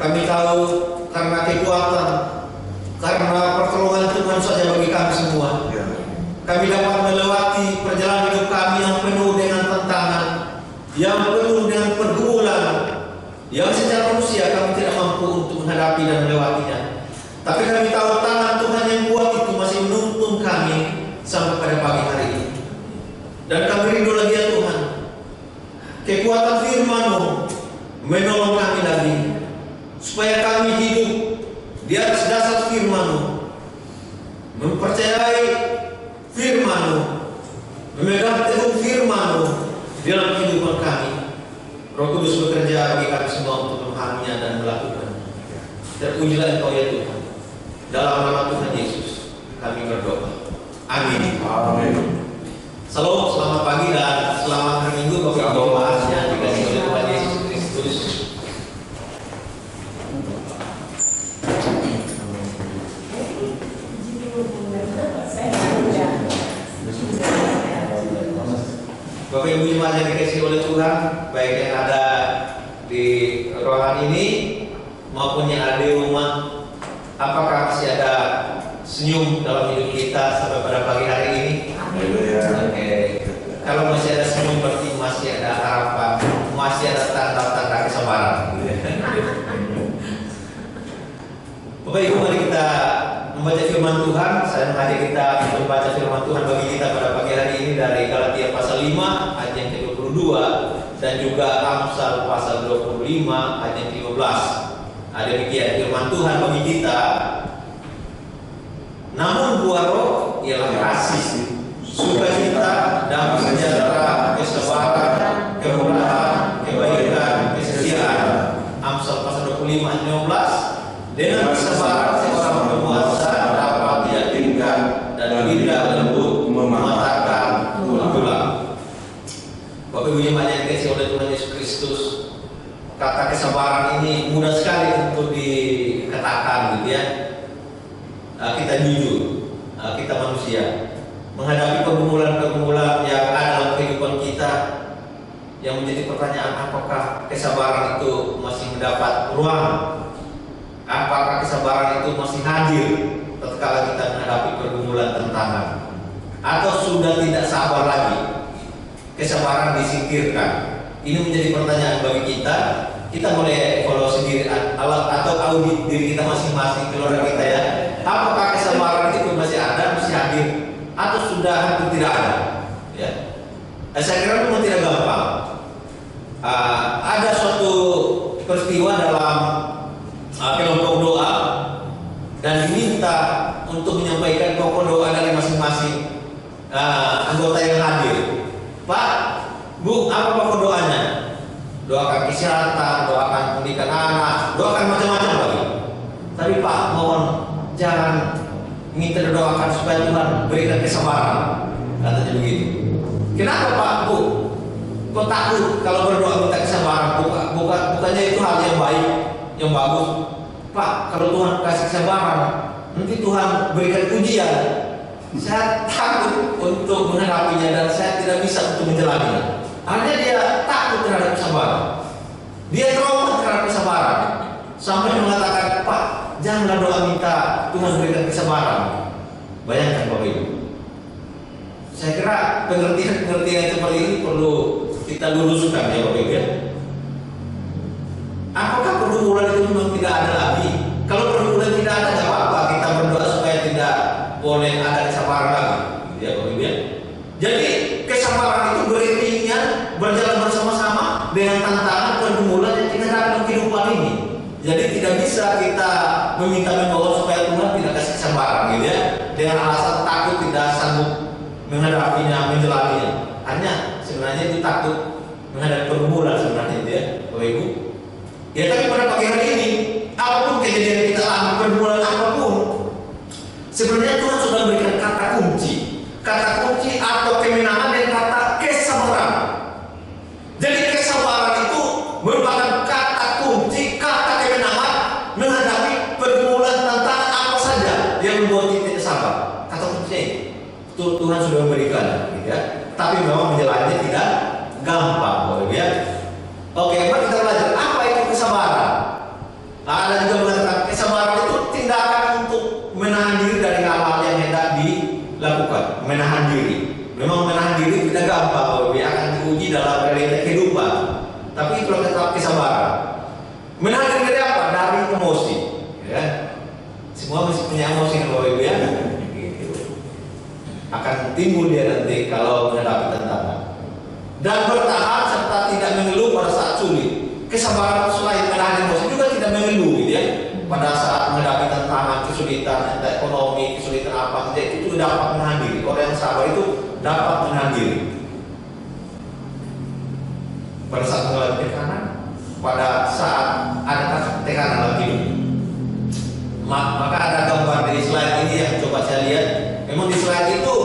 Kami tahu karena kekuatan, karena pertolongan Tuhan saja bagi kami semua. Kami dapat melewati perjalanan hidup kami yang penuh dengan tantangan, yang penuh dengan pergumulan, yang secara manusia kami tidak mampu untuk menghadapi dan melewatinya. Tapi kami tahu tangan Tuhan yang kuat itu masih menuntun kami sampai pada pagi hari ini. Dan kami rindu lagi ya Tuhan, kekuatan firman-Mu menolong kami lagi, supaya kami hidup di atas dasar firman-Mu, mempercayai firman-Mu, memegang teguh firman-Mu dalam kehidupan kami. Roh Kudus bekerja bagi kami semua untuk memahaminya dan melakukannya. Terpujilah Engkau ya Tuhan. Dalam nama Tuhan Yesus kami berdoa. Amin. Amin. Salam, selamat pagi dan selamat hari Minggu bagi jemaat yang dikasihi oleh Tuhan Yesus Kristus. Bapak Ibu jemaat yang dikasihi oleh Tuhan, baik yang ada di ruangan ini maupun yang ada di rumah, apakah masih ada senyum dalam hidup kita sampai pada pagi hari ini? Oke. Kalau masih ada senyum berarti masih ada harapan, masih ada tanda-tanda kesabaran. Bapak Ibu, mari kita membaca firman Tuhan. Saya mengajak kita membaca firman Tuhan bagi kita pada pagi hari ini dari Galatia pasal 5 ayat yang ke-22 dan juga Amsal pasal 25 ayat yang ke-15. Ada demikian firman Tuhan bagi kita. Namun buah roh ialah kasih, sukacita, damai sejahtera, kesabaran, kemurahan, kebaikan, kesetiaan. Amsal pasal 25 ayat 15. Dengan kesabaran seorang penguasa dapat diyakinkan dan lidah lembut mematahkan tulang. Bapak Ibu jemaat yang dikasihi oleh Tuhan Yesus Kristus, kata kesabaran ini mudah sekali untuk dikatakan, gitu ya. Kita jujur, kita manusia menghadapi pergumulan-pergumulan yang ada dalam kehidupan kita, yang menjadi pertanyaan, apakah kesabaran itu masih mendapat ruang? Apakah kesabaran itu masih hadir ketika kita menghadapi pergumulan tantangan? Atau sudah tidak sabar lagi? Kesabaran disingkirkan. Ini menjadi pertanyaan bagi kita. Kita boleh evaluasi diri atau audit diri kita masing-masing, keluarga kita ya. Apakah kesabaran itu masih ada, masih hadir, atau sudah hampir tidak ada? Ya. Saya kira memang tidak gampang. Ada suatu peristiwa dalam kelompok doa dan diminta untuk menyampaikan pokok doa dari masing-masing anggota yang hadir. Pak, Bu, apa pokok doanya? Doakan kesehatan, doakan pendidikan anak, doakan macam-macam lagi. Tapi Pak, mohon jangan minta doakan supaya Tuhan berikan kesabaran, katanya begitu. Kenapa Pak, Bu? Kok takut kalau berdoa minta kesabaran? Bukannya itu hal yang baik, yang bagus. Pak, kalau Tuhan kasih kesabaran, nanti Tuhan berikan ujian. Saya takut untuk menghadapinya dan saya tidak bisa untuk menjalaninya. Artinya dia takut terhadap kesabaran. Dia trauma terhadap kesabaran. Sampai mengatakan, Pak, janganlah doa minta Tuhan berikan kesabaran. Bayangkan Bapak Ibu. Saya kira pengertian seperti ini perlu kita luruskan ya Bapak Ibu ya. Apakah pergumulan itu memang tidak ada lagi? Kalau pergumulan tidak ada, tidak apa-apa. Kita berdoa supaya tidak boleh ada kesabaran lagi, ya Bapak Ibu ya. Jadi kesabaran itu beriringan, berjalan bersama-sama dengan tantangan pergumulan yang kita hadapi dalam kehidupan ini. Jadi tidak bisa kita meminta supaya Tuhan tidak kasih kesabaran, gitu ya, dengan alasan takut tidak sanggup menghadapinya, menjalaninya. Hanya sebenarnya itu takut menghadapi pergumulan sebenarnya, itu ya Bapak Ibu. Ya, tapi pada pagi hari ini, apapun kejadian kita alami, pergumulan apapun, sebenarnya Tuhan sudah berikan kata kunci atau kemenangan dan kata kesabaran. Jadi kesabaran itu merupakan kata kunci, kata kemenangan menghadapi pergumulan tantangan apa saja yang membuat kita sabar. Kata kunci itu Tuhan sudah memberikan, gitu ya. Tapi memang menjalannya tidak gampang, ya. Oke, mari kita belajar apa itu kesabaran. Ada juga mengatakan kesabaran itu tindakan untuk menahan diri dari hal-hal yang hendak dilakukan. Menahan diri. Memang menahan diri tidak gampang, dia akan diuji dalam realita kehidupan. Tapi itu tetap kesabaran. Menahan diri dari apa? Dari emosi. Ya. Semua mesti punya emosi Bapak Ibu ya. Akan timbul dia nanti kalau menghadapi tantangan. Dan bertahan serta tidak mengeluh pada saat sulit. Kesabaran selain menahan emosi juga tidak mengeluh gitu ya. Pada saat menghadapi tantangan, kesulitan, ekonomi, kesulitan apa saja itu juga dapat menahan diri. Orang yang sabar itu dapat menahan diri. Pada saat mengalami tekanan, pada saat ada tekanan dalam hidup. Maka ada gambar di slide ini yang coba saya lihat. Memang di slide itu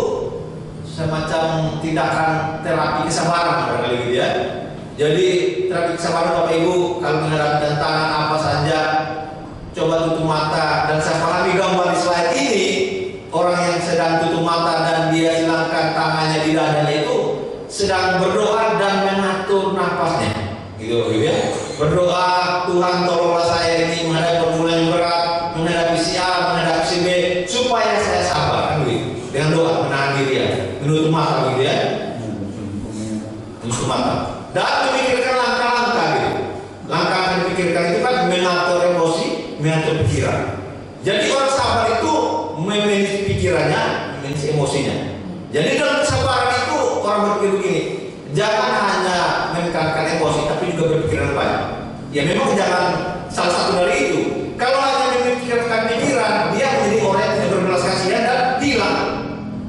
semacam tindakan terapi kesabaran barangkali gitu ya. Jadi terapi kesabaran Bapak Ibu kalau menghadapi tantangan apa saja, coba tutup mata. Dan saya pahami gambar di slide ini, orang yang sedang tutup mata dan dia hilangkan tangannya di dadanya itu sedang berdoa dan mengatur nafasnya, gitu ya. Berdoa, Tuhan tolonglah saya ini menghadapi pergumulan yang berat, menghadapi si A, menghadapi si B, supaya saya sabar, kan gitu. Dengan doa menahan diri ya, menutup mata gitu ya, menutup mata. Dan memikirkan langkah-langkah gitu. Langkah yang dipikirkan itu kan mengatur emosi, mengatur pikiran. Jadi orang sabar itu memanage pikirannya, memanage emosinya. Jadi dalam kesabaran itu orang berpikir begini, jangan hanya menekankan emosi, tapi juga berpikiran baik. Ya memang jangan salah satu dari itu. Kalau hanya memikirkan pikiran, dia menjadi orang yang tidak berbelas kasihan dan hilang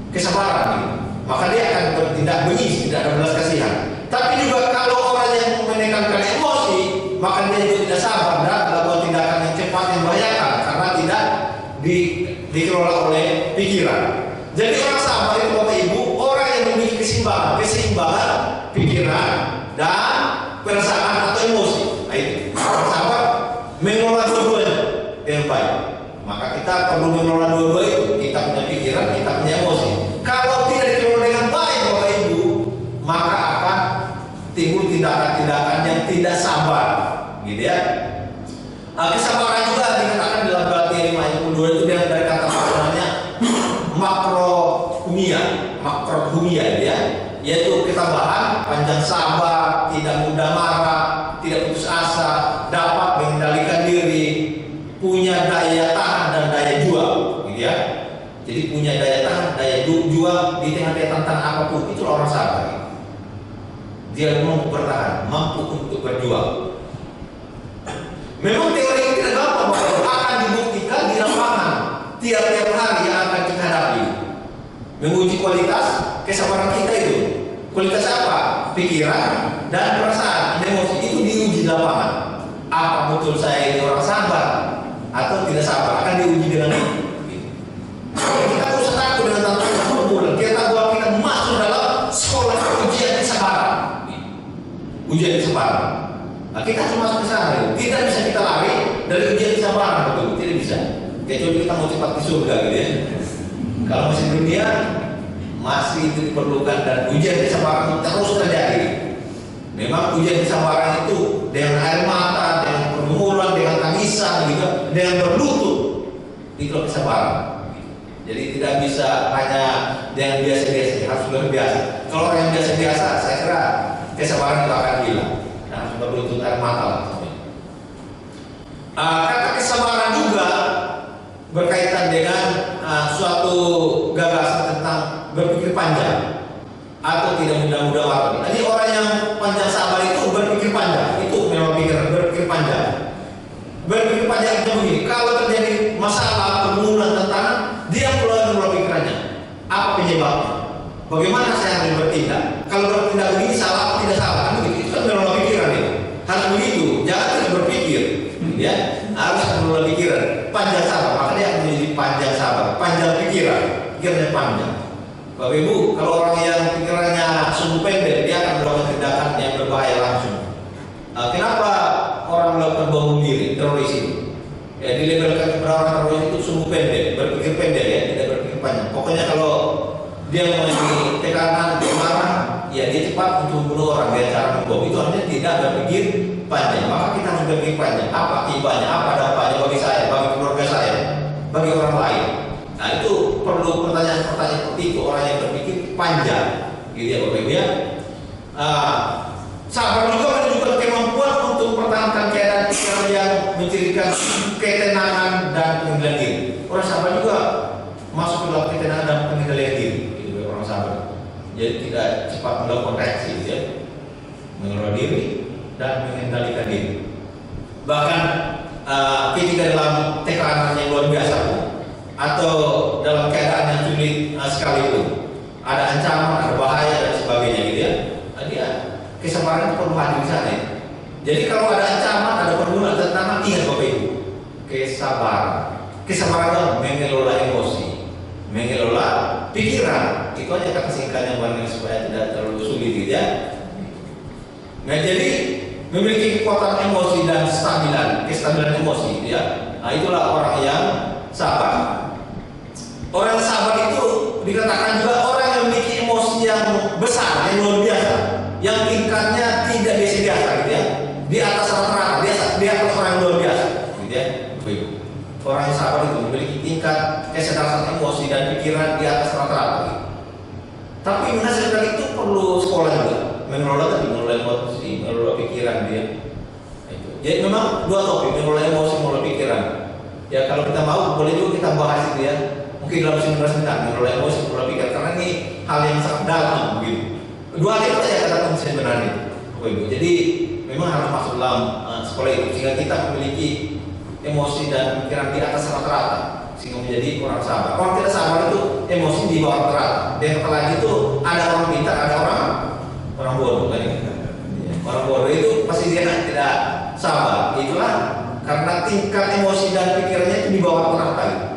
kesabaran. Gitu. Maka dia akan bertindak bengis, tidak ada belas kasihan. Tapi juga kalau orang yang menekankan emosi, maka dia juga tidak sabar dan melakukan tindakan yang cepat yang membahayakan karena tidak dikelola oleh pikiran. Jadi orang sabar itu Bapak Ibu, orang yang memiliki keseimbangan pikiran dan perasaan atau emosi. Nah itu, orang sabar mengelola dua-duanya dengan baik. Maka kita perlu mengelola dua-dua itu. Kita punya pikiran, kita punya emosi. Kalau tidak dikelola dengan baik Bapak Ibu, maka akan timbul tindakan-tindakan yang tidak sabar, gitu ya. Kesabaran juga dikatakan dalam Galatia 5:22 itu dari kata maknanya makrohumia ya, yaitu ketabahan, panjang sabar, tidak mudah marah, tidak putus asa, dapat mengendalikan diri, punya daya tahan dan daya juang, gitu ya. Jadi punya daya tahan, daya juang di tengah-tengah tantangan apapun, itu orang sabar. Gitu. Dia mampu bertahan, mampu untuk berjuang. Memang teori ini tidak gampang, akan dibuktikan di lapangan tiap-tiap hari yang akan kita hadapi. Menguji kualitas kesabaran kita itu. Kualitas apa? Pikiran dan perasaan, emosi itu diuji di lapangan. Apa betul saya ini orang sabar atau tidak sabar? Akan diuji dengan itu. Kita usah takut dengan tantangan pergumulan. Kita buat kita masuk dalam sekolah ujian kesabaran. Ujian kesabaran. Nah, kita cuma masuk ke sana, tidak bisa kita lari dari ujian kesabaran, betul? Tidak bisa. Kecuali kita mau cepat di surga, gitu ya. Kalau masih di dunia, masih itu diperlukan dan ujian kesabaran terus terjadi. Memang ujian kesabaran itu dengan air mata, dengan pergumulan, dengan tangisan, gitu, dengan berlutut, itu kesabaran. Jadi tidak bisa hanya dengan biasa-biasa, harus luar biasa. Kalau orang yang biasa-biasa, saya kira kesabaran itu akan hilang. Harus berlutut air mata lah. Kata kesabaran juga berkaitan dengan suatu gagasan tentang berpikir panjang atau tidak mudah-mudah waktu. Jadi orang yang panjang sabar itu berpikir panjang, itu memang berpikir panjang. Berpikir panjang itu begini, kalau terjadi masalah, pergumulan, tantangan, dia keluar pikirannya. Apa penyebabnya? Bagaimana saya harus bertindak? Kalau bertindak begini salah atau tidak salah? Kan begitu. Itu kan mengelola pikiran itu. Harus begitu. Jangan tidak berpikir, ya. Harus mengelola pikiran. Panjang sabar, maka dia menjadi panjang sabar. Panjang pikiran, pikirannya panjang. Bapak Ibu, kalau orang yang pikirannya sungguh pendek, dia akan melakukan tindakan yang berbahaya langsung. Kenapa orang melakukan bom diri, teroris itu? Ya, dilabelkan orang teroris itu sungguh pendek, berpikir pendek ya, tidak berpikir panjang. Pokoknya kalau dia memiliki tekanan, dia marah, ya dia cepat untuk membunuh orang dengan cara membom. Itu artinya tidak berpikir panjang, maka kita harus berpikir panjang. Apa akibatnya, apa dampaknya bagi saya, bagi keluarga saya, bagi orang lain. Nah itu perlu pertanyaan-pertanyaan seperti itu, orang yang berpikir panjang, gitu ya Bapak Ibu ya. Sabar juga menunjukkan kemampuan untuk mempertahankan keadaan pikiran yang mencirikan ketenangan dan pengendalian diri. Orang sabar juga masuk ke dalam ketenangan dan pengendalian diri, gitu ya orang sabar. Jadi tidak cepat melakukan reaksi, gitu ya, mengelola diri dan mengendalikan diri. Bahkan ketika dalam tekanan yang luar biasa atau dalam keadaan yang sulit sekalipun, ada ancaman, ada bahaya dan sebagainya, gitu ya. Dia kesabaran itu perlu hadir di sana. Ya. Jadi kalau ada ancaman, ada pergumulan, tentang ingat Bapak Ibu, kesabaran mengelola emosi, mengelola pikiran. Itu aja kata singkatnya barangkali supaya tidak terlalu sulit, gitu ya. Nah jadi memiliki kekuatan emosi dan kestabilan emosi, gitu ya. Nah itulah orang yang sabar. Orang yang sabar itu dikatakan juga orang yang memiliki emosi yang besar, yang luar biasa, yang tingkatnya tidak biasa, gitu ya, di atas rata-rata, di atas orang yang luar biasa, gitu ya. Orang yang sabar itu memiliki tingkat kecerdasan emosi dan pikiran di atas rata-rata. Gitu. Tapi menghasilkan itu perlu sekolah juga, mengelola emosi, mengelola pikiran dia. Jadi memang dua topik, mengelola emosi, mengelola pikiran. Ya kalau kita mau boleh juga kita bahas itu ya. Mungkin dalam 19 menit mengelola emosi, mengelola pikiran, karena ini hal yang sangat dalam begitu. Dua hal itu saya katakan sebenarnya, Ibu. Jadi memang harus masuk dalam sekolah itu sehingga kita memiliki emosi dan pikiran di atas rata-rata sehingga menjadi orang sabar. Orang tidak sabar itu emosi di bawah rata-rata. Dan lagi itu ada orang pintar, ada orang bodoh kan? Orang bodoh itu pasti dia tidak sabar. Itulah karena tingkat emosi dan pikirannya itu di bawah rata-rata.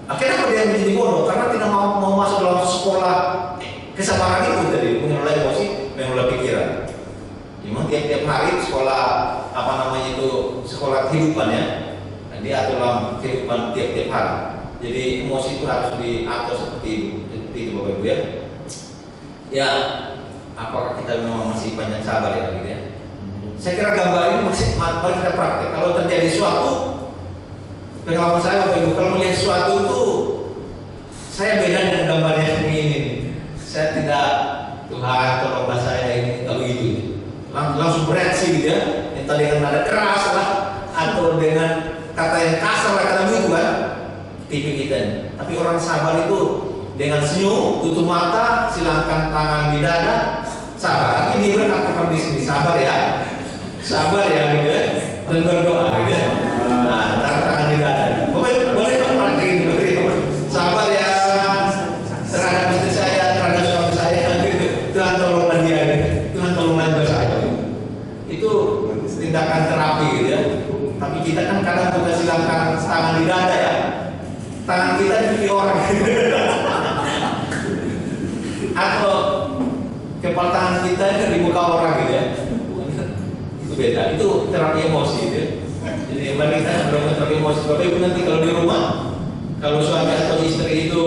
Akhirnya apa dia menjadi bodoh? Karena tidak mau masuk dalam sekolah kesabaran itu tadi, mengelola emosi, mengelola pikiran. Memang tiap hari sekolah sekolah kehidupan ya. Nah, dia atur dalam kehidupan tiap hari. Jadi emosi itu harus diatur seperti itu Bapak Ibu ya. Ya, apakah kita memang masih panjang sabar ya gitu ya? Saya kira gambar ini mari kita praktek. Kalau terjadi suatu pengalaman saya Bapak Ibu, kalau melihat sesuatu itu saya beda dengan gambarnya seperti ini. Saya tidak Tuhan tolonglah saya ini kalau gitu. Langsung bereaksi gitu ya. Yang tadi dengan nada keras lah atau dengan kata yang kasar lah kata begitu kan. Tipe kita. Tapi orang sabar itu dengan senyum, tutup mata, silangkan tangan di dada, sabar. Ini berkata di sini sabar ya. Sabar ya gitu ya. Dan berdoa gitu ya. Nah, tangan di dada. Boleh praktek ini sabar ya terhadap istri saya, terhadap suami saya. Tuhan tolonglah dia, Tuhan tolonglah saya. Itu tindakan terapi gitu ya. Tapi kita kan kadang juga silangkan tangan di dada ya. Tangan kita di orang. Atau kepala tangan kita di muka orang gitu ya. Itu beda. Itu terapi emosi gitu ya. Jadi mari kita belajar terapi emosi. Bapak Ibu nanti kalau di rumah, kalau suami atau istri itu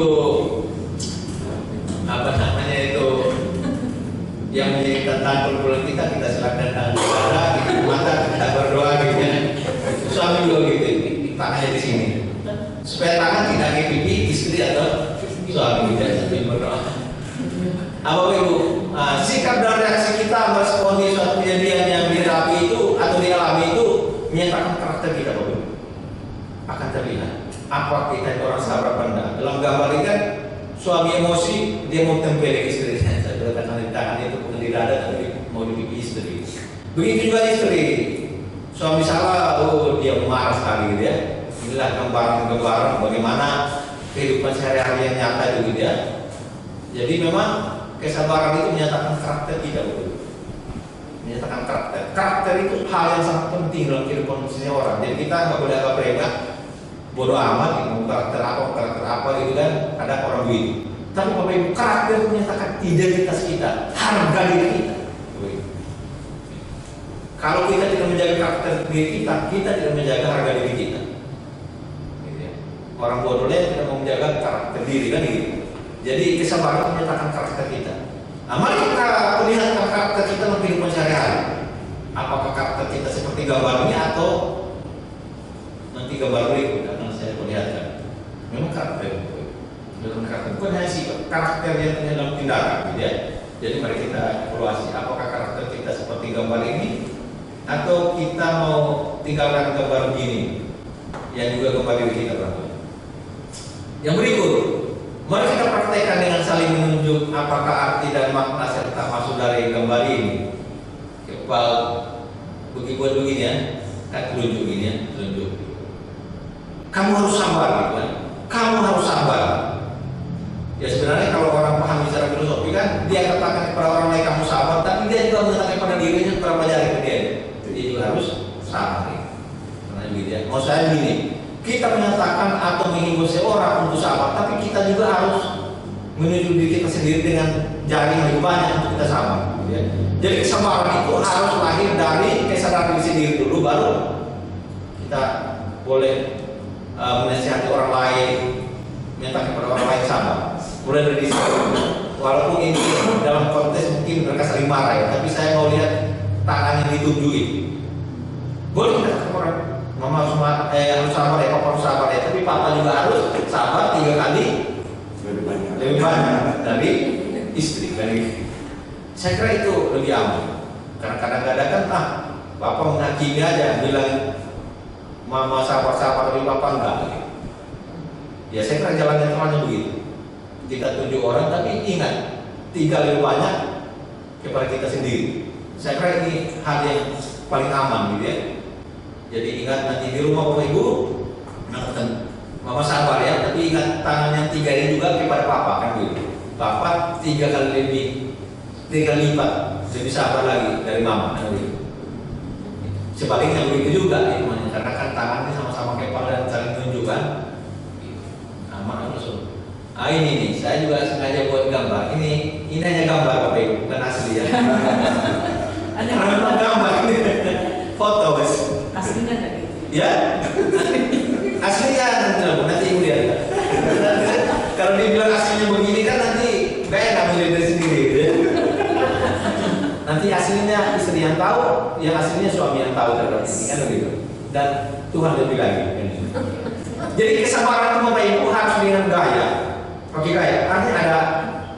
yang menjadi tantangan bulan kita silakan tangan di dada, kita mata, kita berdoa gitu ya. Suami juga gitu, tangannya di sini. Supaya tangan tidak ke pipi istri atau suami gitu ya, sambil berdoa. Apa Ibu? Sikap dan reaksi kita meresponi suatu kejadian yang dihadapi itu atau dialami itu menyatakan karakter kita Bapak Ibu. Akan terlihat apa kita itu orang sabar pandang. Dalam gambar ini kan suami emosi, dia mau tempelin istrinya. Saya katakan di tangan itu bukan di dada tapi mau di pipi istri. Begitu juga istri. Suami salah, dia marah sekali gitu ya. Inilah gambaran bagaimana kehidupan sehari-hari yang nyata itu gitu ya. Jadi memang kesabaran itu menyatakan karakter kita betul. Menyatakan karakter. Karakter itu hal yang sangat penting dalam kehidupan seseorang. Jadi kita nggak boleh agak remeh, bodoh amat, gitu, karakter apa gitu kan. Ada orang begitu. Tapi Bapak Ibu, karakter itu menyatakan identitas kita, harga diri kita. Kalau kita tidak menjaga karakter diri kita, kita tidak menjaga harga diri kita. Gitu ya. Orang bodoh tidak mau menjaga karakter diri kan gitu. Jadi kesabaran menyatakan karakter kita. Nah, mari kita perlihatkan karakter kita dalam kehidupan sehari-hari. apakah karakter kita seperti gambar ini atau nanti gambar berikut akan saya perlihatkan. Memang karakter bukan hanya sifat, karakter yang terjadi dalam tindakan, gitu ya. Jadi mari kita evaluasi apakah karakter kita seperti gambar ini atau kita mau tinggalkan gambar begini yang juga gambar diri kita, Bro. Yang berikut, mari kita praktekkan dengan saling menunjuk apakah arti dan makna serta maksud dari gambar ini. Kepal buat begini ya, telunjuk ini ya, telunjuk. Kamu harus sabar, gitu kan? Kamu harus sabar. Ya sebenarnya kalau orang paham secara filosofi kan, dia katakan kepada orang lain kamu sabar, tapi dia juga mengatakan kepada dirinya setelah belajar ke dia. Dia juga harus sabar. Karena gitu ya. Mau saya begini, kita menyatakan atau menghimbau seorang untuk sabar, tapi kita juga harus menuju diri kita sendiri dengan jari yang lebih banyak untuk kita sabar. Gitu ya. Jadi kesabaran itu harus lahir dari kesadaran diri sendiri dulu, baru kita boleh menasihati orang lain, menyatakan kepada orang lain sabar. Mulai dari situ, walaupun ini dalam konteks mungkin mereka saling marah ya, tapi saya mau lihat tangan yang ditunjukin. Boleh kita orang mama harus sabar ya, papa harus sabar ya, tapi papa juga harus sabar 3 kali lebih banyak dari istri. Saya kira itu lebih aman. Karena kadang-kadang kan papa menghakimi aja, bilang mama sabar-sabar tapi papa enggak. Ya saya kira jalannya temannya begitu. Kita tunjuk orang, tapi ingat 3 lebih banyak kepada kita sendiri. Saya kira ini hal yang paling aman gitu ya. Jadi ingat nanti di rumah Bapak Ibu, mama sabar ya, tapi ingat tangan yang 3 ini juga kepada papa kan gitu. Papa 3 kali lebih, 3 kali lipat lebih sabar lagi dari mama kan gitu. Sebaliknya begitu juga ya, karena kan tangannya sama-sama kepala dan saling menunjukkan. Aman langsung. Ini nih, saya juga sengaja buat gambar. Ini hanya gambar Bapak Ibu, bukan asli ya. Ada gambar ini, foto guys. aslinya enggak gitu? Ya, aslinya nanti Ibu lihat. Kalau dibilang aslinya begini kan nanti nggak enak melihat dari sendiri. Gitu ya. Nanti aslinya istri yang tahu, yang aslinya suami yang tahu terhadap ini kan begitu. Dan Tuhan lebih lagi. Jadi kesabaran itu Bapak Ibu harus dengan gaya. Oke gaya, artinya ada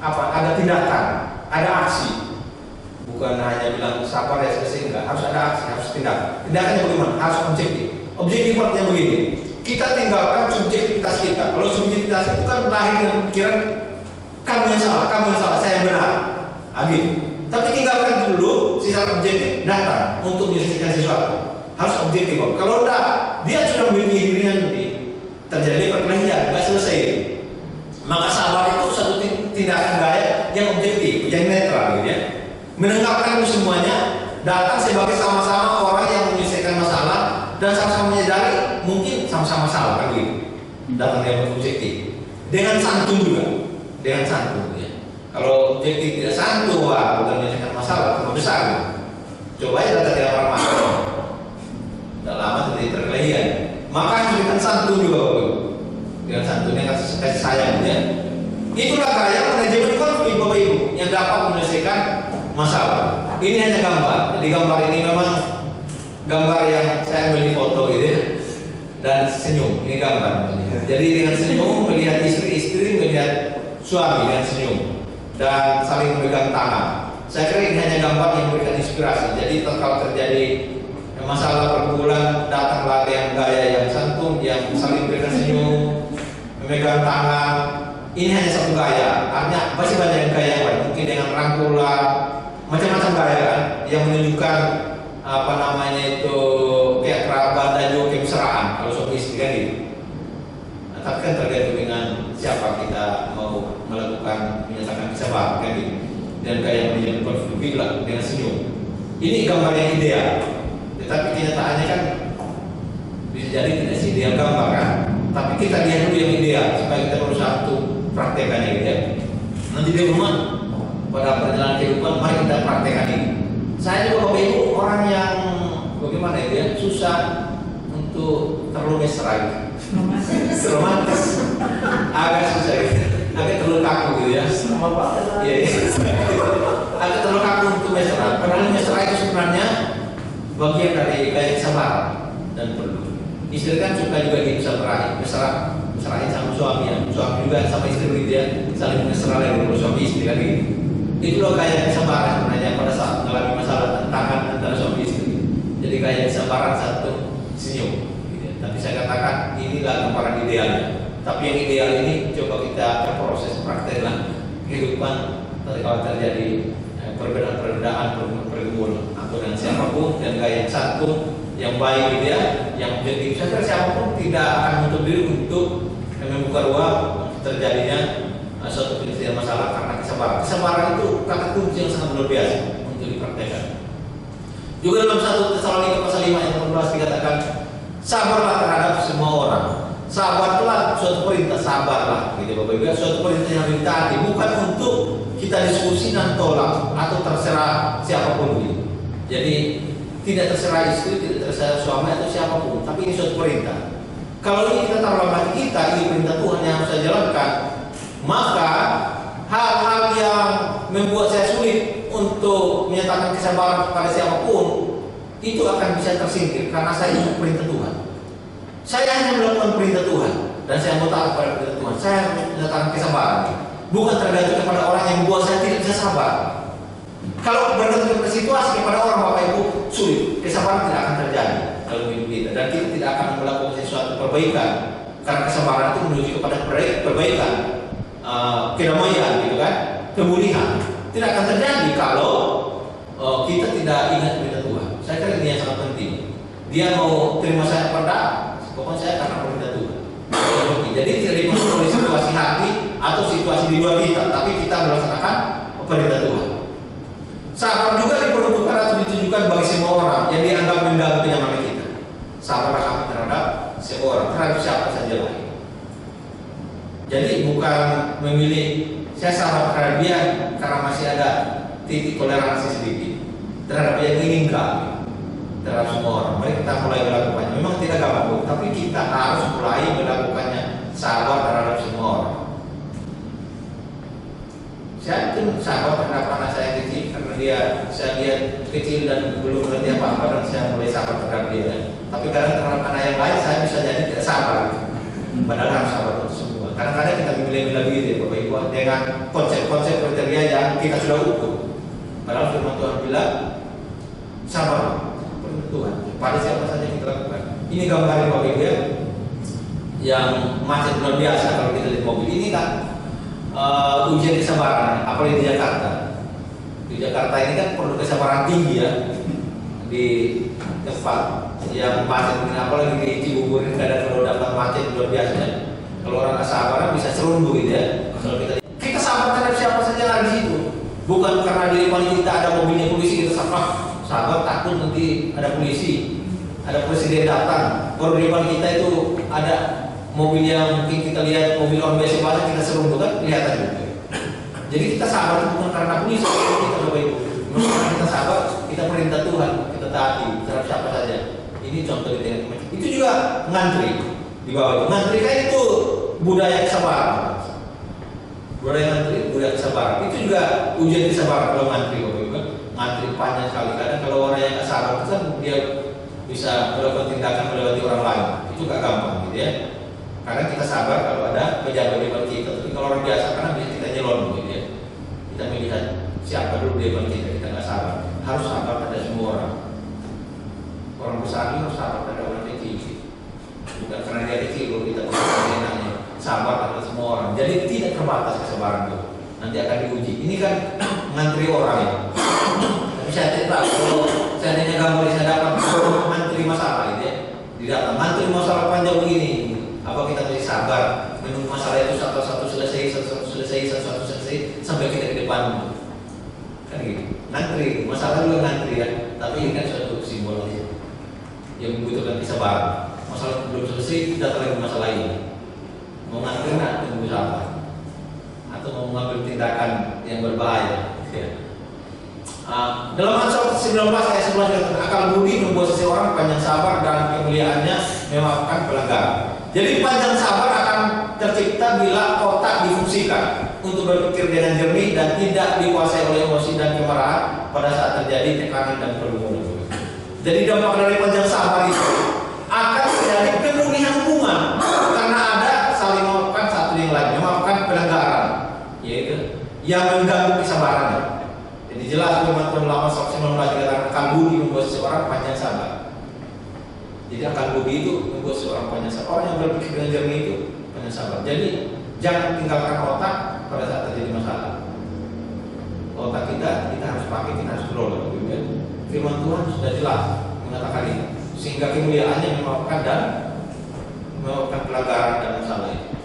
apa? Ada tindakan, ada aksi. Bukan hanya bilang sabar ya selesai, enggak. Harus ada aksi, harus tindakan. Tindakannya bagaimana? Harus objektif. Objektif artinya begini. Kita tinggalkan subjektivitas kita. Kalau subjektivitas itu kan lahir dengan pikiran kamu yang salah, saya yang benar. Gitu. Tapi tinggalkan dulu sisa objektif, datang untuk menyelesaikan sesuatu. Harus objektif. Kalau enggak, dia sudah memiliki dirinya nanti terjadi perkelahian, enggak selesai. Maka sabar itu satu tindakan gaya yang objektif, yang netral gitu ya. Menengahkan itu semuanya, datang sebagai sama-sama orang yang menyelesaikan masalah dan sama-sama menyadari mungkin sama-sama salah kan gitu. Datang yang objektif. Dengan santun juga, dengan santun ya. Kalau objektif tidak santun, bukan menyelesaikan masalah, cuma besar. Coba ya datang yang orang marah. Tidak lama terjadi perkelahian. Maka dengan santun juga. Dengan santunnya kasih sayang ya. Itulah gaya manajemen konflik Bapak Ibu yang dapat menyelesaikan masalah. Ini hanya gambar. Jadi gambar ini memang gambar yang saya ambil di foto gitu ya. Dan senyum, ini gambar. Jadi dengan senyum melihat istri melihat suami dengan senyum dan saling memegang tangan. Saya kira ini hanya gambar yang memberikan inspirasi. Jadi kalau terjadi masalah pergumulan, datanglah yang gaya yang santun, yang saling memberikan senyum, memegang tangan. Ini hanya satu gaya, artinya masih banyak gaya yang lain. Mungkin dengan rangkulan, macam-macam gaya kan, yang menunjukkan apa namanya itu kayak kerabat dan juga kemesraan kalau suami istri kan gitu. Nah, tapi kan tergantung dengan siapa kita mau melakukan menyatakan kesabaran kan gitu. Dan gaya menjadi konflik lah dengan senyum. Ini gambar yang ideal. Tetapi kenyataannya kan bisa jadi tidak ideal gambar kan. Tapi kita lihat dulu yang ideal supaya kita berusaha untuk praktekannya gitu ya. Nanti di rumah pada perjalanan kehidupan mari kita praktekkan ini. Saya juga Bapak Ibu orang yang bagaimana itu ya, susah untuk terlalu mesra gitu. Romantis. Agak susah gitu. Agak terlalu kaku gitu ya. Sama Pak. Iya. Agak terlalu kaku untuk mesra. Padahal mesra itu sebenarnya bagian dari gaya kesabaran dan perlu. Istri kan suka juga bisa mesrahin sama suami, ya. Suami juga sama istri gitu ya, saling mesra lagi dengan suami istri kan gitu. Itulah gaya kesabaran sebenarnya pada saat mengalami masalah tantangan antara suami istri. Jadi gaya kesabaran satu senyum. Gitu ya. Tapi saya katakan inilah gambaran idealnya. Tapi yang ideal ini coba kita berproses prakteklah kehidupan. Kalau terjadi perbedaan pergumulan atau dengan siapapun dan gaya yang satu yang baik gitu ya, yang objektif. Saya kira siapapun tidak akan menutup diri untuk membuka ruang terjadinya suatu penyelesaian masalah karena kesabaran. Kesabaran itu kata kunci yang sangat luar biasa untuk dipraktekkan. Juga dalam 1 Tesalonika pasal 5 ayat 14 dikatakan, sabarlah terhadap semua orang. Sabarlah, suatu perintah, sabarlah gitu Bapak Ibu. Suatu perintah yang ditaati, bukan untuk kita diskusi dan tolak atau terserah siapapun gitu. Jadi tidak terserah istri, tidak terserah suami atau siapapun, tapi ini suatu perintah. Kalau ini kita taruh dalam hati kita, ini perintah Tuhan yang harus saya jalankan, maka hal-hal yang membuat saya sulit untuk menyatakan kesabaran kepada siapapun itu akan bisa tersingkir karena saya ingat perintah Tuhan. Saya hanya melakukan perintah Tuhan dan saya mau taat pada perintah Tuhan. Saya menyatakan kesabaran, bukan tergantung kepada orang yang membuat saya tidak bisa sabar. Kalau bergantung kepada situasi kepada orang Bapak Ibu sulit, kesabaran tidak akan terjadi dalam hidup kita dan kita tidak akan melakukan sesuatu perbaikan karena kesabaran itu menuju kepada perbaikan, kedamaian gitu kan, pemulihan. Tidak akan terjadi kalau kita tidak ingat perintah Tuhan. Saya kira ini yang sangat penting. Dia mau terima saya pada pokoknya saya karena perintah Tuhan. Jadi tidak dipengaruhi oleh situasi hati atau situasi di luar kita, tapi kita melaksanakan perintah Tuhan. Sabar juga diperuntukkan atau ditujukan bagi semua orang yang dianggap mengganggu kenyamanan kita. Sabarlah kamu terhadap seorang, terhadap siapa saja lain. Jadi bukan memilih saya sabar terhadap dia karena masih ada titik toleransi sedikit terhadap dia yang meninggal terhadap semua orang. Mari kita mulai melakukannya. Memang tidak gampang, tapi kita harus mulai melakukannya. Sabar terhadap semua orang. Saya pun sabar terhadap anak saya kecil karena saya lihat kecil dan belum mengerti apa-apa dan saya mulai sabar terhadap dia. Tapi kadang terhadap anak yang lain saya bisa jadi tidak sabar. Padahal harus sabar untuk semua. Kadang-kadang kita memilih diri Bapak Ibu dengan konsep-konsep kriteria yang kita sudah ukur. Padahal firman Tuhan bilang sabar perintah Tuhan pada siapa saja kita lakukan. Ini gambar Bapak Ibu ya, yang macet luar biasa kalau kita lihat mobil ini kan. Ujian kesabaran, apalagi di Jakarta. Di Jakarta ini kan perlu kesabaran tinggi ya di tempat yang macet, apalagi di Cibubur ini kadang kalau dapat macet luar biasa ya. Kalau orang nggak sabar bisa serunduk gitu ya. Kalau kita sabar terhadap siapa saja yang ada di situ, bukan karena di depan kita ada mobilnya polisi kita sabar takut nanti ada polisi, ada presiden datang. Kalau di depan kita itu ada mobil yang mungkin kita lihat mobil orang biasa banget kita serunduk kan kelihatan juga. Jadi kita sabar bukan karena polisi kita Bapak Ibu. Karena kita sabar, kita perintah Tuhan, kita taati terhadap siapa saja. Ini contoh dengan itu juga ngantri di bawah itu. Ngantri kan itu budaya kesabaran. Budaya ngantri, budaya kesabaran. Itu juga ujian kesabaran kalau ngantri Bapak Ibu. Ngantri panjang sekali. Kadang kalau orang yang nggak sabar itu kan dia bisa melakukan tindakan melewati orang lain. Itu gak gampang gitu ya. Karena kita sabar kalau ada pejabat di depan kita, tapi kalau orang biasa karena bisa kita nyelon gitu ya. Kita melihat siapa dulu di depan kita nggak sabar. Harus sabar pada semua orang. Orang besar ini harus sabar pada orang kecil. Bukan karena dia kecil, kalau kita bisa enaknya sabar pada semua orang. Jadi tidak terbatas kesabaran itu. Nanti akan diuji. Ini kan ngantri orang ya. Tapi saya tidak tahu kalau seandainya gambar saya dapat ngantri masalah gitu ya. Di datang ngantri masalah panjang begini. Apa kita bisa sabar menunggu masalah itu satu-satu selesai sampai kita ke depan kan gitu. Ngantri, masalah juga ngantri ya. Tapi ini kan suatu simbol yang membutuhkan kesabaran. Masalah belum selesai, datang lagi masalah ini. Mau ngantri nggak tunggu sabar atau mau mengambil tindakan yang berbahaya ya. Dalam Amsal 19 ayat 11 akal budi membuat seseorang panjang sabar dan kemuliaannya memaafkan pelanggaran. Jadi panjang sabar akan tercipta bila otak difungsikan untuk berpikir dengan jernih dan tidak dikuasai oleh emosi dan kemarahan pada saat terjadi tekanan dan pergumulan. Jadi dampak dari panjang sabar itu akan terjadi pemulihan hubungan karena ada saling memaafkan satu yang lain, memaafkan pelanggaran, yaitu yang mengganggu kesabarannya. Jadi jelas firman Tuhan lama saksi dikatakan akan budi membuat seorang panjang sabar. Jadi akan budi itu membuat seorang panjang sabar. Orang yang berpikir dengan jernih itu panjang sabar. Jadi jangan tinggalkan otak pada saat terjadi masalah. Otak kita harus pakai, kita harus kelola. Firman Tuhan sudah jelas mengatakan ini, sehingga kemuliaannya memaafkan pelanggaran dan masalah itu.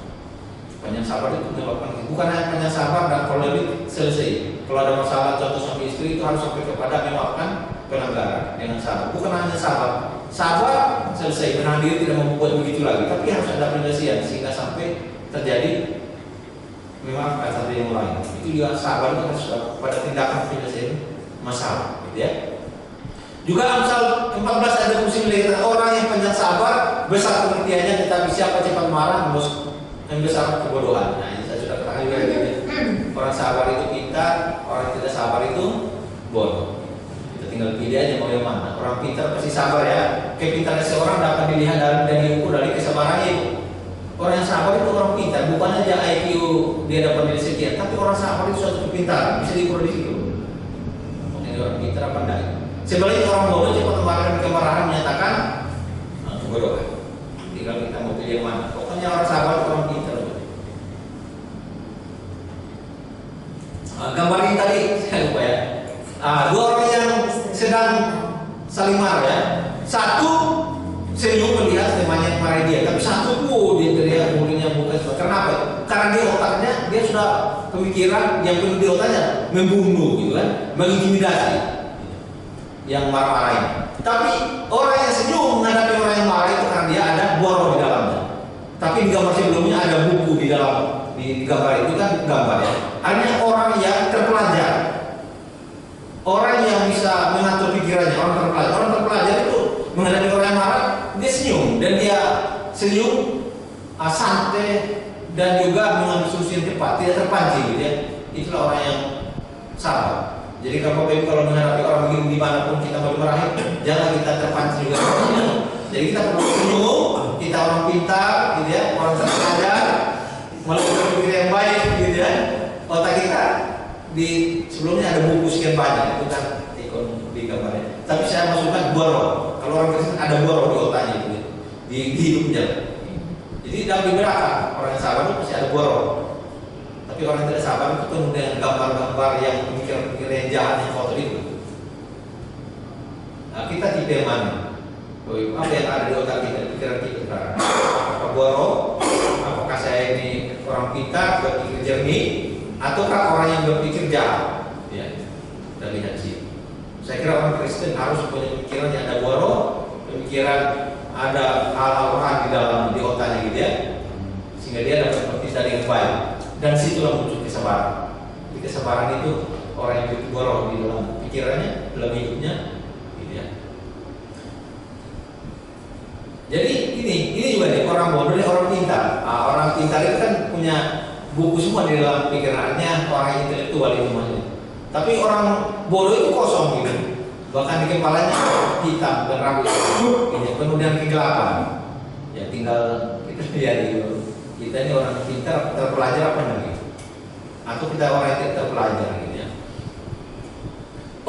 Panjang sabar itu memaafkan, bukan hanya panjang sabar dan kalau lebih selesai. Kalau ada masalah contoh suami istri itu harus sampai kepada memaafkan pelanggaran dengan sabar. Bukan hanya sabar selesai, menahan diri tidak membuat begitu lagi, tapi harus ada penyelesaian sehingga sampai terjadi memaafkan satu yang lain. Itu juga sabar itu harus pada tindakan penyelesaian masalah, gitu ya. Juga Amsal 14 ada musim melihat orang yang panjang sabar besar pengertiannya, tetapi siapa cepat marah membesar kebodohan. Nah, ini saya sudah katakan juga gitu. Orang sabar itu pintar, orang yang tidak sabar itu bodoh. Kita tinggal pilih aja mau yang mana. Orang pintar pasti sabar ya. Kepintaran seorang dapat dilihat dan diukur dari kesabarannya itu. Orang yang sabar itu orang pintar, bukan aja IQ dia dapat nilai sekian, tapi orang sabar itu suatu kepintaran, bisa diukur di situ. Ini orang pintar apa enggak? Sebaliknya orang bodoh cepat kemarahan menyatakan kebodohan. Tinggal kita mau pilih yang mana. Pokoknya orang sabar orang pintar. Gambar ini tadi saya lupa ya. Dua orang yang sedang saling marah ya. Satu senyum melihat temannya marah dia, tapi satu dia teriak mulutnya bukan. Kenapa? Karena di otaknya dia sudah pemikiran yang penuh di otaknya membunuh gitu kan, mengintimidasi yang marah-marahin. Tapi orang yang senyum menghadapi orang yang marah itu karena dia ada boro di dalamnya. Tapi di gambar sebelumnya ada buku di dalam, di gambar itu kan gambar ya. Artinya orang yang terpelajar, orang yang bisa mengatur pikirannya, orang terpelajar. Orang terpelajar itu menghadapi orang yang marah dia senyum dan dia senyum santai dan juga mengambil solusi yang tepat, tidak terpancing gitu ya. Itulah orang yang sabar. Jadi kalau menghadapi orang begini dimanapun kita mau dimarahin, jangan kita terpancing juga. Jadi kita perlu senyum, kita orang pintar, gitu ya, orang terpelajar, melakukan pikir yang baik, gitu ya. Otak kita di sebelumnya ada buku sekian banyak, itu kan ikon di gambarnya. Tapi saya masukkan boro. Kalau orang Kristen ada boro di otaknya itu, ya. Di hidupnya. Jadi dalam beberapa orang yang sabar itu pasti ada boro. Tapi orang yang tidak sabar itu penuh dengan gambar-gambar yang pemikiran-pemikiran yang jahat yang kotor itu. Nah, kita tipe yang mana? Apa yang ada di otak kita, pikiran kita? Apakah boro? Apakah saya ini orang pintar, berpikir jernih, ataukah orang yang berpikir jahat? Ya, kita lihat sih. Saya kira orang Kristen harus punya pemikiran yang ada boro, pemikiran ada hal-hal rohani di dalam di otaknya gitu ya, sehingga dia dapat berpikir dari yang baik. Dan situlah muncul kesabaran. Di kesabaran itu orang yang bergoroh di dalam pikirannya, dalam hidupnya, gitu ya. Jadi ini juga nih orang bodoh dan orang pintar. Orang pintar itu kan punya buku semua di dalam pikirannya, orang intelektual itu maksudnya. Tapi orang bodoh itu kosong gitu. Bahkan di kepalanya hitam dan rambut, gitu. Penuh dengan kegelapan. Ya tinggal kita lihat gitu. Kita ini orang pintar, terpelajar apa lagi? Atau kita orang yang tidak terpelajar gitu ya.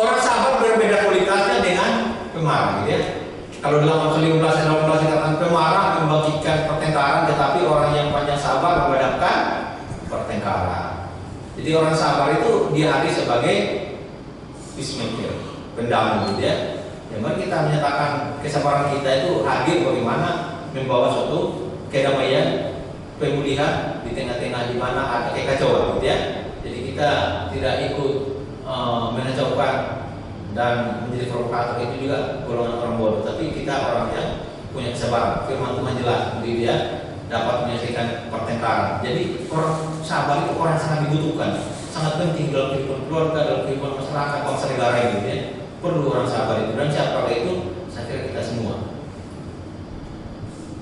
Orang sabar berbeda kualitasnya dengan pemarah gitu ya. Kalau dalam Amsal 15 dan 18 dikatakan pemarah membagikan pertengkaran, tetapi orang yang panjang sabar memadamkan pertengkaran. Jadi orang sabar itu dihadiri sebagai peacemaker, pendamai gitu ya. Yang mana kita menyatakan kesabaran kita itu hadir bagaimana membawa suatu kedamaian, pemulihan di tengah-tengah di mana ada kekacauan gitu ya. Jadi kita tidak ikut mengacaukan dan menjadi provokator, itu juga golongan orang bodoh. Tapi kita orang yang punya kesabaran. Firman Tuhan jelas gitu ya, dapat menyelesaikan pertengkaran. Jadi orang sabar itu orang sangat dibutuhkan, sangat penting dalam kehidupan keluarga, dalam kehidupan masyarakat, bangsa negara ini gitu ya. Perlu orang sabar itu, dan siapa itu? Saya kira kita semua.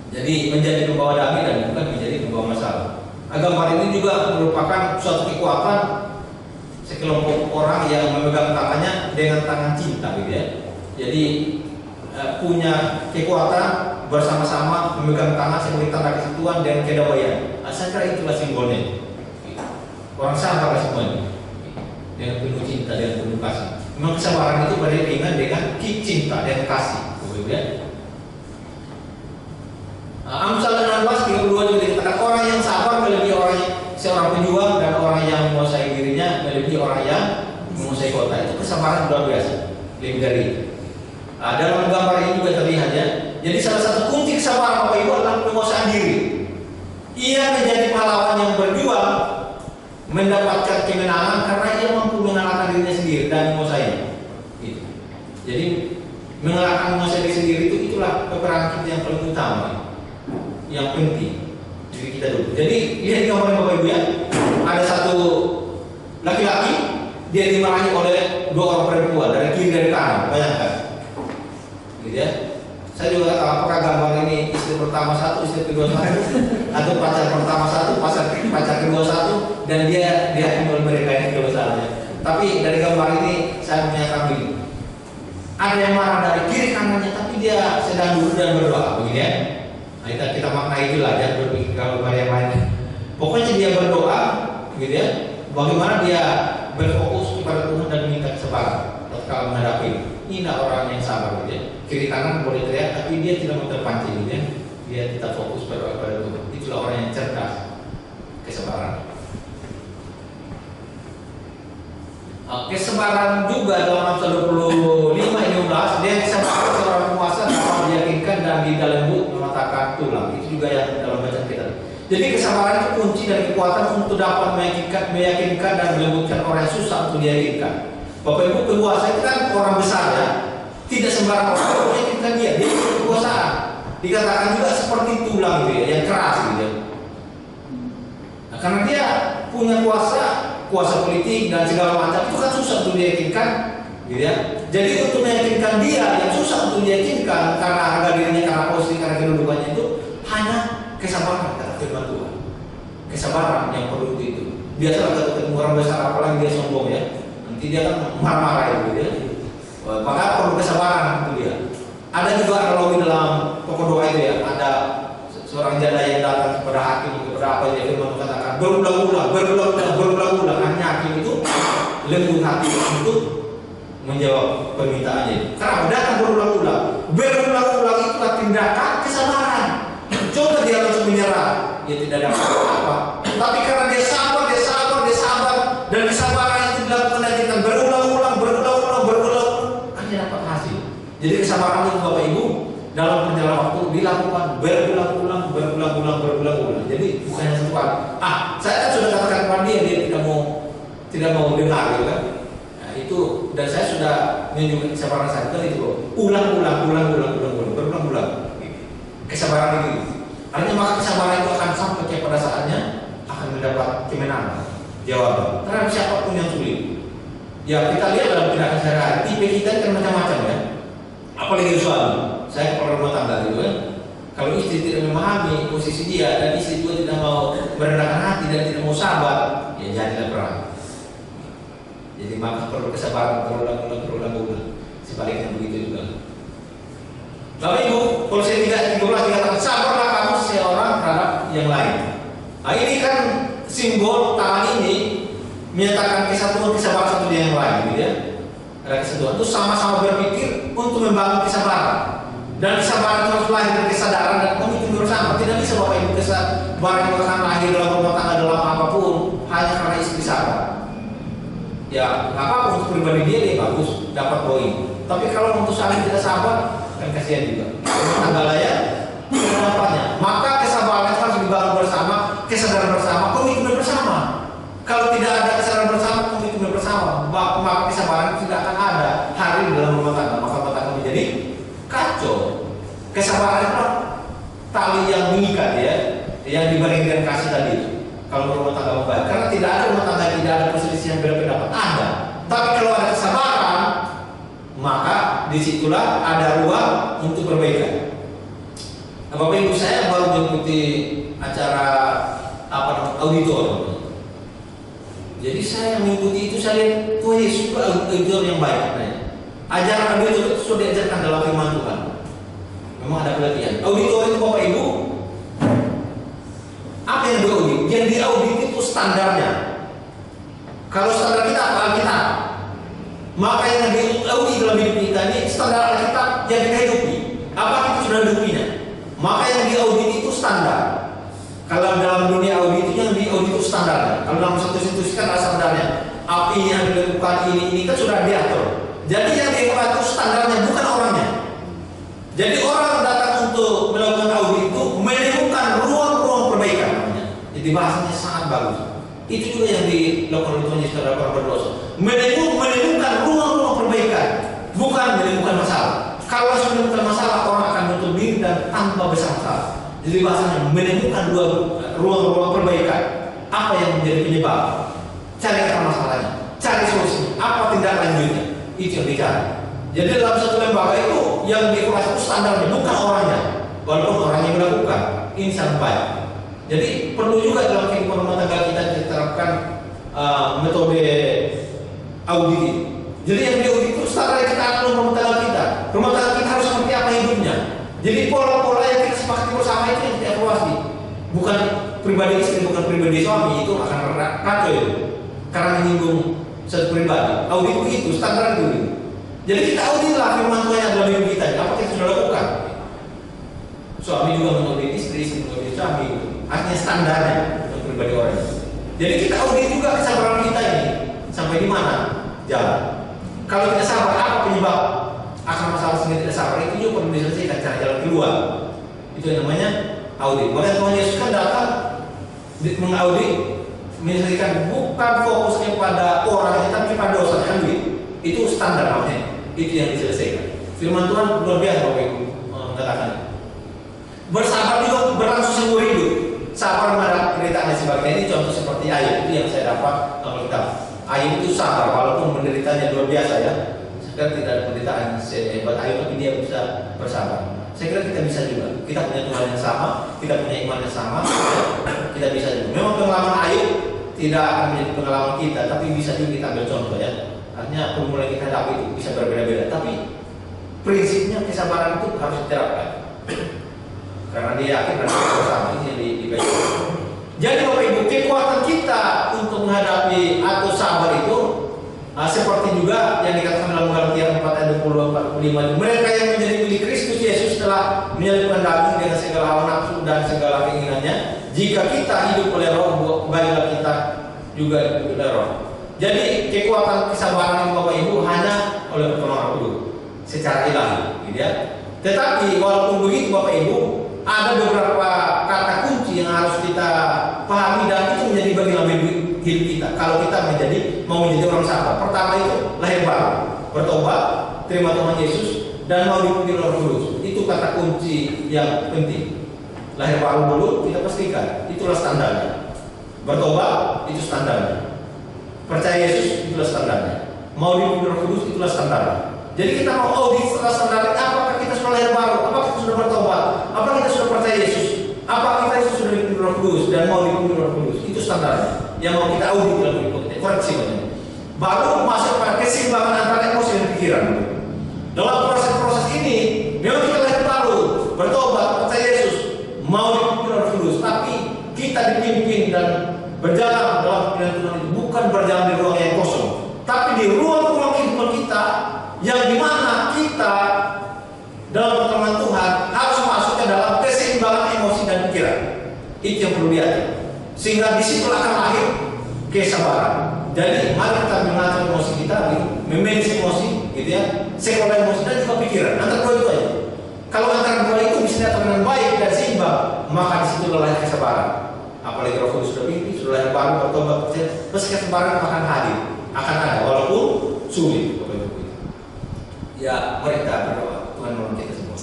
Jadi menjadi pembawa damai dan bukan menjadi pembawa masalah. Agama ini juga merupakan suatu kekuatan sekelompok orang yang memegang tangannya dengan tangan cinta gitu ya. Jadi punya kekuatan bersama-sama memegang tangan sebagai tanda kesatuan dan kedamaian. Saya kira itulah simbolnya. Orang sabar semuanya dengan penuh cinta dan penuh kasih. Memang kesabaran itu beriringan dengan cinta dan kasih. Ya. Amsal 16:32 juga dikatakan orang yang sabar melebihi orang seorang pejuang dan orang yang menguasai dirinya melebihi orang yang menguasai kota. Itu kesabaran luar biasa. Lebih dari itu. Dalam gambar ini juga terlihat ya. Jadi salah satu kunci kesabaran Bapak Ibu adalah penguasaan diri. Ia menjadi pahlawan yang berjuang mendapatkan kemenangan karena ia mampu mengalahkan dirinya sendiri dan menguasainya. Gitu. Jadi menguasai diri sendiri itulah peperangan kita yang paling utama, yang penting diri kita dulu. Jadi lihat gambar Bapak Ibu ya. Ada satu laki-laki, dia dimarahi oleh dua orang perempuan dari kiri dari kanan. Bayangkan. Gitu ya. Saya juga tahu apakah gambar ini istri pertama satu, istri kedua satu, atau pacar pertama satu, pacar kedua satu, dan dia oleh mereka ini kebesarannya. Tapi dari gambar ini saya menyatakan begini, ada yang marah dari kiri kanannya, tapi dia sedang duduk dan berdoa, begini ya. Nah, kita maknai itu lah, jangan berpikir gambar yang lain. Pokoknya dia berdoa, gitu ya. Bagaimana dia berfokus kepada Tuhan dan minta kesabaran kalau menghadapi. Inilah orang yang sabar, gitu ya. Kiri kanan boleh teriak, tapi dia tidak mau terpancing, gitu ya. Dia tetap fokus pada Tuhan. Itulah orang yang cerdas, kesabaran. Kesabaran juga dalam Amsal 25:15, dia kesabaran seorang penguasa dapat diyakinkan dan tidak lembut mematahkan tulang. Itu juga yang dalam bacaan kita. Jadi kesabaran itu kunci dan kekuatan untuk dapat meyakinkan dan melembutkan orang yang susah untuk diyakinkan. Bapak Ibu, penguasa itu kan orang besar ya, tidak sembarang orang meyakinkan dia punya kekuasaan. Dikatakan juga seperti tulang gitu ya, yang keras gitu ya. Nah, karena dia punya kuasa politik dan segala macam, itu kan susah untuk diyakinkan, gitu ya. Jadi untuk meyakinkan dia yang susah untuk diyakinkan karena harga dirinya, karena posisi, karena kedudukannya itu hanya kesabaran, kata firman Tuhan. Kesabaran yang perlu itu. Biasalah ketemu orang besar, apalagi dia sombong ya. Nanti dia kan marah-marah gitu ya. Maka perlu kesabaran itu dia. Ada juga analogi dalam pokok doa itu ya. Ada seorang janda yang datang kepada hakim, kepada apa yang firman Tuhan katakan berulang-ulang hanya hakim itu lembut hati untuk menjawab permintaannya. Karena datang berulang-ulang itulah tindakan kesabaran. Coba dia langsung menyerah, dia tidak dapat apa-apa. Tapi karena dia sabar dan kesabaran itu dilakukan dan kita berulang-ulang, kan dia dapat hasil. Jadi kesabaran itu Bapak Ibu dalam perjalanan waktu dilakukan berulang-ulang. Jadi bukan hanya satu kali. Saya kan sudah katakan kepada dia tidak mau dengar, gitu kan? Nah, itu dan saya sudah menunjukkan kesabaran saya kan itu ulang-ulang, berulang-ulang. Kesabaran itu. Artinya maka kesabaran itu akan sampai pada saatnya akan mendapat kemenangan. Jawaban terhadap siapapun yang sulit. Ya kita lihat dalam tindakan sehari-hari, tipe kita kan macam-macam ya. Apalagi suami, saya kepala rumah tangga gitu kan. Kalau istri tidak memahami posisi dia dan istri juga tidak mau merendahkan hati dan tidak mau sabar, ya jadilah perang. Jadi maka perlu kesabaran berulang-ulang. Sebaliknya begitu juga. Bapak Ibu, Kolose 3:13 dikatakan sabarlah kamu seorang terhadap yang lain. Nah ini kan simbol tangan ini menyatakan kesatuan kesabaran satu dengan yang lain, gitu ya. Ada kesatuan itu sama-sama berpikir untuk membangun kesabaran. Dan kesabaran itu harus lahir dari kesadaran dan komitmen bersama. Tidak bisa Bapak Ibu kesabaran itu akan lahir dalam rumah tangga dalam apapun hanya karena istri sabar. Ya nggak apa-apa untuk pribadi dia bagus dapat poin. Tapi kalau untuk saling tidak sabar kan kasihan juga. Rumah tangga layak pendapatnya. Maka kesabaran itu harus dibangun bersama, kesadaran bersama, komitmen bersama. Kalau tidak ada kesadaran bersama, komitmen bersama, maka kesabaran tidak akan ada hari dalam rumah tangga. Maka rumah tangga menjadi kacau. Kesabaran itu tali yang mengikat ya, yang dibandingkan kasih tadi itu. Kalau rumah tangga membaik, karena tidak ada rumah tangga tidak ada perselisihan berbeda pendapat ada. Tapi kalau ada kesabaran, maka disitulah ada ruang untuk perbaikan. Nah, Bapak Ibu saya baru mengikuti acara auditor. Jadi saya mengikuti itu, saya lihat Yesus itu auditor yang baik. Ajaran auditor itu sudah diajarkan dalam firman Tuhan. Memang ada pelatihan. Auditor itu Bapak Ibu, apa yang diaudit? Yang diaudit itu standarnya. Kalau standar kita apa? Alkitab. Maka yang diaudit dalam hidup kita ini standar Alkitab yang kita hidupi. Apa kita sudah hidupinya? Maka yang diaudit itu standar. Kalau dalam dunia audit itu yang diaudit itu standarnya. Kalau dalam satu institusi kan ada standarnya. Api yang dilakukan ini kan sudah diatur. Jadi yang diatur standarnya bukan orangnya. Jadi orang datang untuk melakukan audit itu menemukan ruang-ruang perbaikan namanya. Jadi bahasanya sangat bagus. Itu juga yang dilakukan oleh Tuhan Yesus terhadap orang berdosa. Menemukan ruang-ruang perbaikan, bukan menemukan masalah. Kalau sudah menemukan masalah, orang akan menutup diri dan tanpa besar masalah. Jadi bahasanya menemukan ruang-ruang perbaikan. Apa yang menjadi penyebab? Cari akar masalahnya, cari solusinya. Apa tindak lanjutnya? Itu yang dicari. Jadi dalam satu lembaga itu yang dievaluasi itu standarnya, bukan orangnya. Walaupun orangnya melakukan, ini sangat baik. Jadi perlu juga dalam kehidupan rumah tangga kita diterapkan metode audit ini. Jadi yang diaudit itu standar yang kita atur rumah tangga kita. Rumah tangga kita harus seperti apa hidupnya. Jadi pola-pola yang kita sepakati bersama itu yang kita evaluasi. Bukan pribadi istri, bukan pribadi suami, itu akan kacau itu. Karena menyinggung satu pribadi. Audit begitu, standar itu. Jadi kita auditlah firman Tuhan yang dalam hidup kita. Apa kita sudah lakukan? Suami juga mengaudit istri mengaudit suami. Artinya standarnya untuk pribadi orang. Jadi kita audit juga kesabaran kita ini sampai di mana jalan. Kalau tidak sabar, apa penyebab akar masalah sehingga tidak sabar? Itu juga perlu diselesaikan, cari jalan keluar. Itu yang namanya audit. Maka Tuhan Yesus kan datang mengaudit, menyelesaikan bukan fokusnya pada orang, tapi pada dosa kan duit. Itu standar namanya. Itu yang diselesaikan. Firman Tuhan luar biasa Bapak Ibu mengatakan. Bersabar juga berlangsung seumur hidup. Sabar menghadapi penderitaan dan sebagainya. Ini contoh seperti Ayub. Itu yang saya dapat dalam Alkitab. Ayub itu sabar walaupun penderitanya luar biasa ya. Sekarang tidak ada penderitaan sehebat Ayub, tapi dia bisa bersabar. Saya kira kita bisa juga. Kita punya Tuhan yang sama, kita punya iman yang sama, kita bisa juga. Memang pengalaman Ayub tidak akan menjadi pengalaman kita, tapi bisa juga kita ambil contoh ya. Artinya pergumulan yang kita hadapi itu bisa berbeda-beda, tapi prinsipnya kesabaran itu harus diterapkan. Karena dia yakin dan bersama ini yang dibaca. Jadi Bapak Ibu, kekuatan kita untuk menghadapi atau sabar itu seperti juga yang dikatakan dalam Galatia 4 ayat 20-45. Mereka yang menjadi milik Kristus Yesus telah menyalibkan daging dengan segala hawa nafsu dan segala keinginannya. Jika kita hidup oleh Roh, baiklah kita juga hidup oleh Roh. Jadi kekuatan kesabaran Bapak Ibu hanya oleh pertolongan Roh secara ilahi, gitu ya. Tetapi walaupun begitu Bapak Ibu, ada beberapa kata kunci yang harus kita pahami dan itu menjadi bagian hidup kita. Kalau kita mau menjadi orang sabar, pertama itu lahir baru, bertobat, terima Tuhan Yesus, dan mau dipimpin Roh Kudus. Itu kata kunci yang penting. Lahir baru dulu kita pastikan, itulah standarnya. Bertobat itu standarnya. Percaya Yesus itulah standarnya. Mau dipimpin Roh Kudus itulah standarnya. Jadi kita mau audit setelah standar, apakah kita sudah lahir baru, apakah kita sudah bertobat, apakah kita sudah percaya Yesus, apakah kita sudah dipimpin Roh Kudus dan mau dipimpin Roh Kudus. Itu standarnya yang mau kita audit dalam hidup kita, koreksi banyak. Baru masuk pada keseimbangan antara emosi dan pikiran. Dalam proses-proses ini, memang kita lahir baru, bertobat, percaya Yesus, mau dipimpin Roh Kudus, tapi kita dipimpin dan berjalan dalam pimpinan Tuhan itu bukan berjalan di ruang yang kosong, tapi di ruang-ruang kehidupan kita yang dimana kita dalam pertolongan Tuhan harus masuk ke dalam keseimbangan emosi dan pikiran. Itu yang perlu diatur. Sehingga di situ akan lahir kesabaran. Jadi mari kita mengatur emosi kita, memanage emosi, gitu ya, sekolah emosi dan juga pikiran. Antara dua itu aja. Kalau antara dua itu bisa diatur dengan baik dan seimbang, maka di situ lahir kesabaran. Apalagi Roh Kudus sudah pimpin, sudah lahir baru, bertobat, terus kesabaran akan hadir, akan ada, walaupun sulit. Ya, mari kita berdoa. Tuhan menolong kita semua.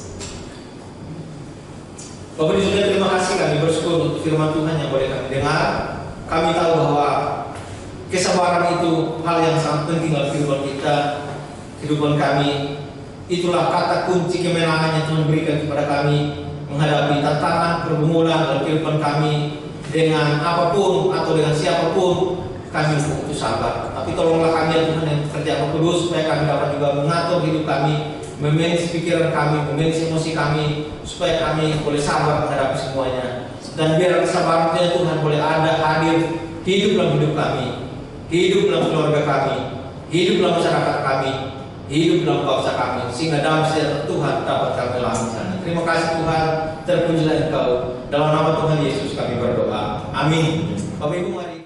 Bapak Ibu sudah terima kasih, kami bersyukur untuk firman Tuhan yang boleh kami dengar. Kami tahu bahwa kesabaran itu hal yang sangat penting dalam kehidupan kita, kehidupan kami. Itulah kata kunci kemenangan yang Tuhan berikan kepada kami menghadapi tantangan, pergumulan dalam kehidupan kami dengan apapun atau dengan siapapun. Kami itu sabar. Tapi tolonglah kami ya Tuhan yang kerja Roh Kudus supaya kami dapat juga mengatur hidup kami memanage pikiran kami, memanage emosi kami, supaya kami boleh sabar menghadapi semuanya. Dan biar kesabarannya Tuhan boleh ada, hadir, hidup dalam hidup kami, hidup dalam keluarga kami, hidup dalam masyarakat kami, hidup dalam bangsa kami, sehingga damai sejahtera Tuhan dapat kami alami sana. Terima kasih Tuhan, terpujilah Engkau. Dalam nama Tuhan Yesus kami berdoa. Amin. Bapak Ibu.